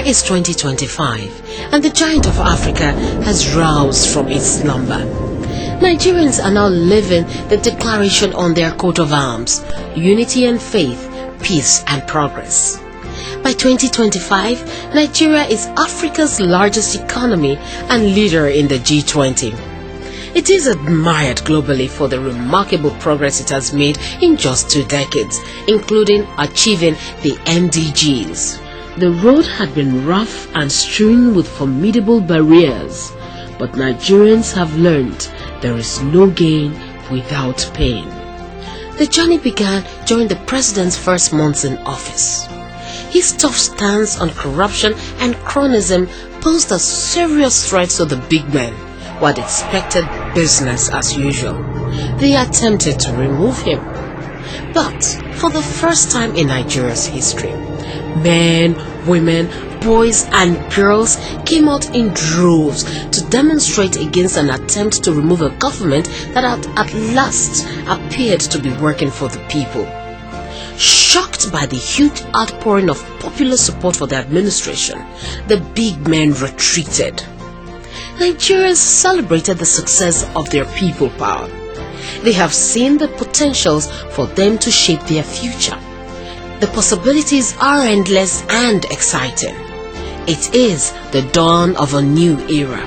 is 2025 and the giant of Africa has roused from its slumber. Nigerians are now living the declaration on their coat of arms: unity and faith, peace and progress. By 2025, Nigeria is Africa's largest economy and leader in the G20. It is admired globally for the remarkable progress it has made in just 2 decades, including achieving the MDGs. The road had been rough and strewn with formidable barriers, but Nigerians have learned there is no gain without pain. The journey began during the president's first months in office. His tough stance on corruption and cronyism posed a serious threat to the big men who had expected business as usual. They attempted to remove him. But for the first time in Nigeria's history, men, women, boys and girls came out in droves to demonstrate against an attempt to remove a government that had at last appeared to be working for the people. Shocked by the huge outpouring of popular support for the administration, the big men retreated. Nigerians celebrated the success of their people power. They have seen the potentials for them to shape their future. The possibilities are endless and exciting. It is the dawn of a new era.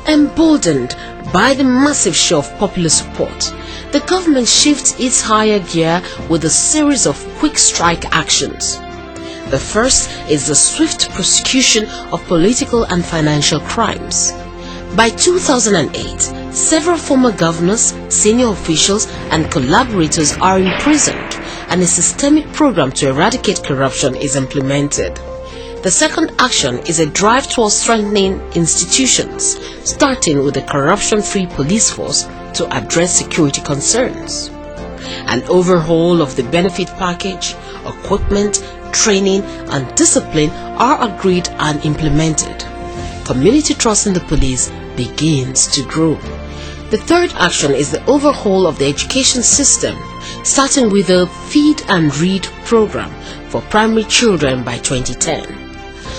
Emboldened by the massive show of popular support, the government shifts its higher gear with a series of quick strike actions. The first is the swift prosecution of political and financial crimes. By 2008, several former governors, senior officials, and collaborators are imprisoned, and a systemic program to eradicate corruption is implemented. The second action is a drive towards strengthening institutions, starting with a corruption-free police force to address security concerns. An overhaul of the benefit package, equipment, training, and discipline are agreed and implemented. Community trust in the police begins to grow. The third action is the overhaul of the education system, starting with a Feed and Read program for primary children by 2010.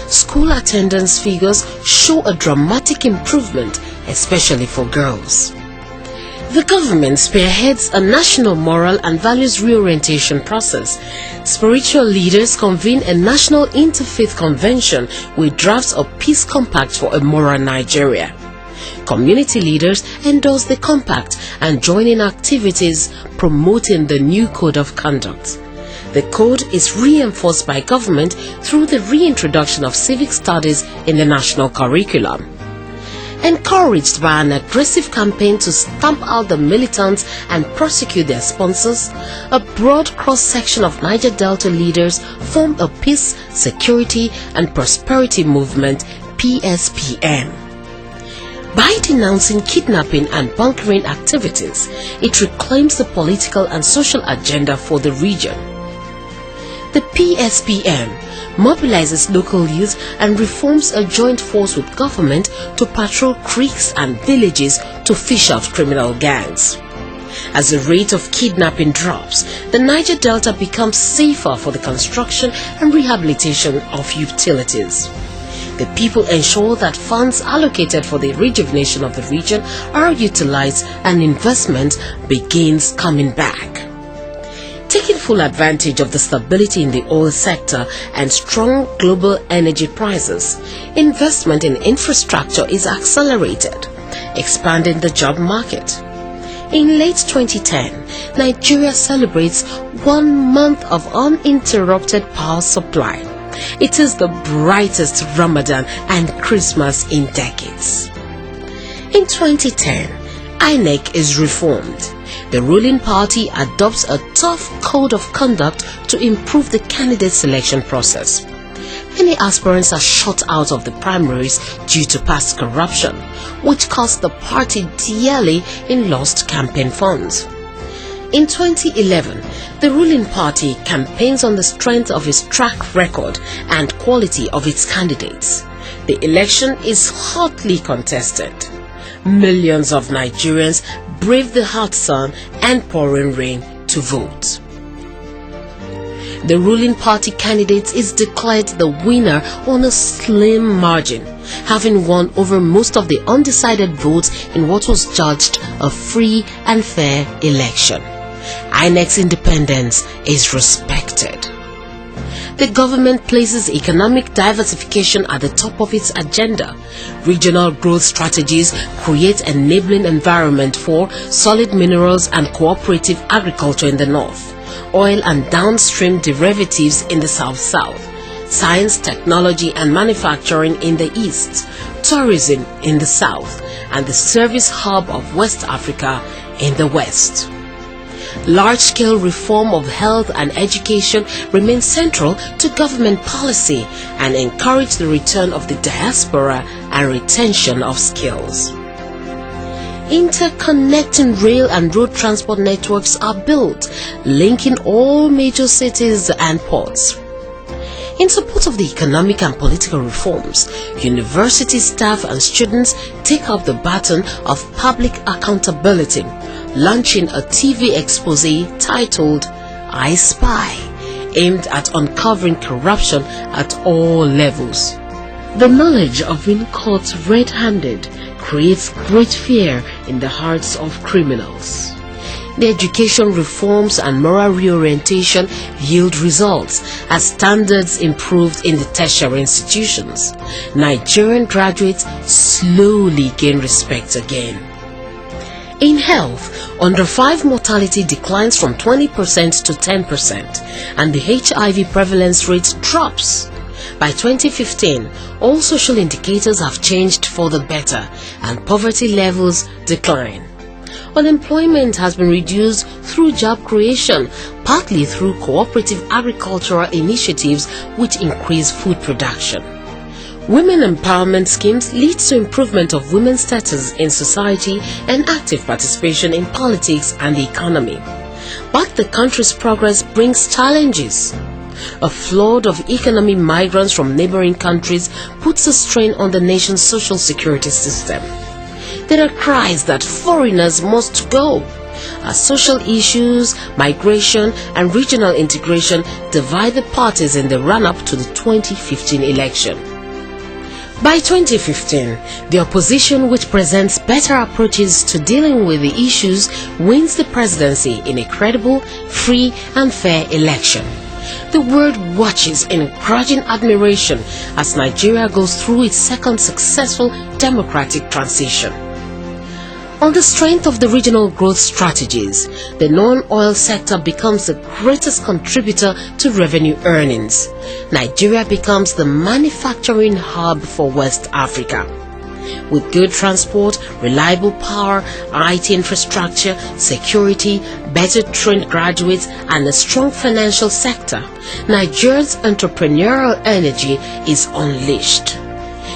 School attendance figures show a dramatic improvement, especially for girls. The government spearheads a national moral and values reorientation process. Spiritual leaders convene a national interfaith convention with drafts of peace compact for a moral Nigeria. Community leaders endorse the compact and join in activities promoting the new code of conduct. The code is reinforced by government through the reintroduction of civic studies in the national curriculum. Encouraged by an aggressive campaign to stamp out the militants and prosecute their sponsors, a broad cross-section of Niger Delta leaders formed a Peace, Security and Prosperity Movement (PSPM). By denouncing kidnapping and bunkering activities, it reclaims the political and social agenda for the region. The PSPM mobilizes local youth and reforms a joint force with government to patrol creeks and villages to fish out criminal gangs. As the rate of kidnapping drops, the Niger Delta becomes safer for the construction and rehabilitation of utilities. The people ensure that funds allocated for the rejuvenation of the region are utilized and investment begins coming back. Taking full advantage of the stability in the oil sector and strong global energy prices, investment in infrastructure is accelerated, expanding the job market. In late 2010, Nigeria celebrates 1 month of uninterrupted power supply. It is the brightest Ramadan and Christmas in decades. In 2010, INEC is reformed. The ruling party adopts a tough code of conduct to improve the candidate selection process. Many aspirants are shut out of the primaries due to past corruption, which cost the party dearly in lost campaign funds. In 2011, the ruling party campaigns on the strength of its track record and quality of its candidates. The election is hotly contested. Millions of Nigerians brave the hot sun and pouring rain to vote. The ruling party candidate is declared the winner on a slim margin, having won over most of the undecided votes in what was judged a free and fair election. INEC's independence is respected. The government places economic diversification at the top of its agenda. Regional growth strategies create an enabling environment for solid minerals and cooperative agriculture in the north, oil and downstream derivatives in the south-south, science, technology and manufacturing in the east, tourism in the south, and the service hub of West Africa in the west. Large-scale reform of health and education remains central to government policy and encourage the return of the diaspora and retention of skills. Interconnecting rail and road transport networks are built, linking all major cities and ports. In support of the economic and political reforms, university staff and students take up the baton of public accountability, launching a TV expose titled I Spy, aimed at uncovering corruption at all levels. The knowledge of being caught red-handed creates great fear in the hearts of criminals. The education reforms and moral reorientation yield results as standards improved in the tertiary institutions. Nigerian graduates slowly gain respect again. In health, under 5 mortality declines from 20% to 10% and the HIV prevalence rate drops. By 2015, all social indicators have changed for the better and poverty levels decline. Unemployment has been reduced through job creation, partly through cooperative agricultural initiatives which increase food production. Women empowerment schemes lead to improvement of women's status in society and active participation in politics and the economy. But the country's progress brings challenges. A flood of economic migrants from neighboring countries puts a strain on the nation's social security system. There are cries that foreigners must go, as social issues, migration and regional integration divide the parties in the run-up to the 2015 election. By 2015, the opposition, which presents better approaches to dealing with the issues, wins the presidency in a credible, free and fair election. The world watches in grudging admiration as Nigeria goes through its second successful democratic transition. On the strength of the regional growth strategies, the non-oil sector becomes the greatest contributor to revenue earnings. Nigeria becomes the manufacturing hub for West Africa. With good transport, reliable power, IT infrastructure, security, better trained graduates and a strong financial sector, Nigeria's entrepreneurial energy is unleashed.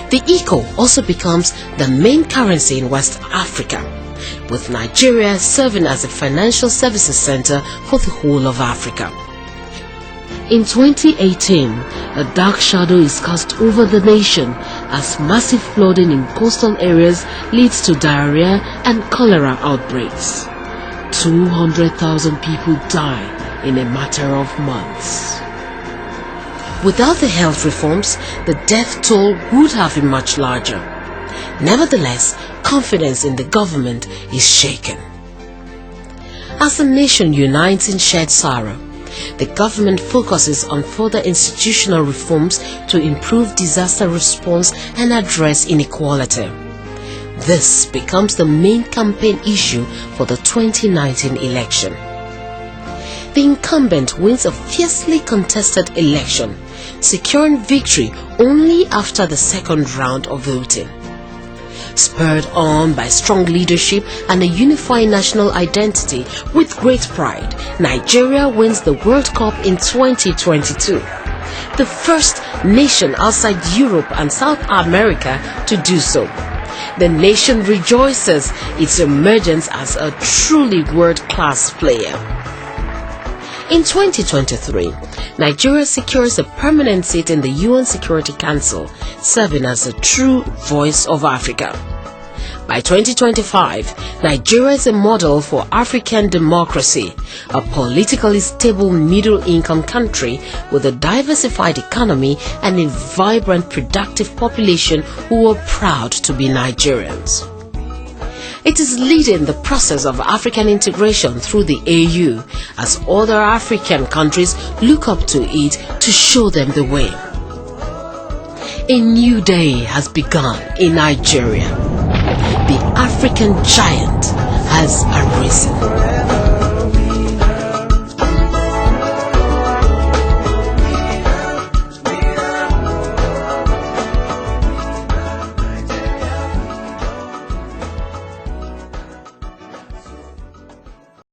The eco also becomes the main currency in West Africa, with Nigeria serving as a financial services center for the whole of Africa. In 2018, a dark shadow is cast over the nation as massive flooding in coastal areas leads to diarrhea and cholera outbreaks. 200,000 people die in a matter of months. Without the health reforms, the death toll would have been much larger. Nevertheless, confidence in the government is shaken. As the nation unites in shared sorrow, the government focuses on further institutional reforms to improve disaster response and address inequality. This becomes the main campaign issue for the 2019 election. The incumbent wins a fiercely contested election, securing victory only after the second round of voting. Spurred on by strong leadership and a unifying national identity, with great pride, Nigeria wins the World Cup in 2022. The first nation outside Europe and South America to do so. The nation rejoices its emergence as a truly world-class player. In 2023, Nigeria secures a permanent seat in the UN Security Council, serving as a true voice of Africa. By 2025, Nigeria is a model for African democracy, a politically stable middle-income country with a diversified economy and a vibrant, productive population who are proud to be Nigerians. It is leading the process of African integration through the AU as other African countries look up to it to show them the way. A new day has begun in Nigeria. The African giant has arisen.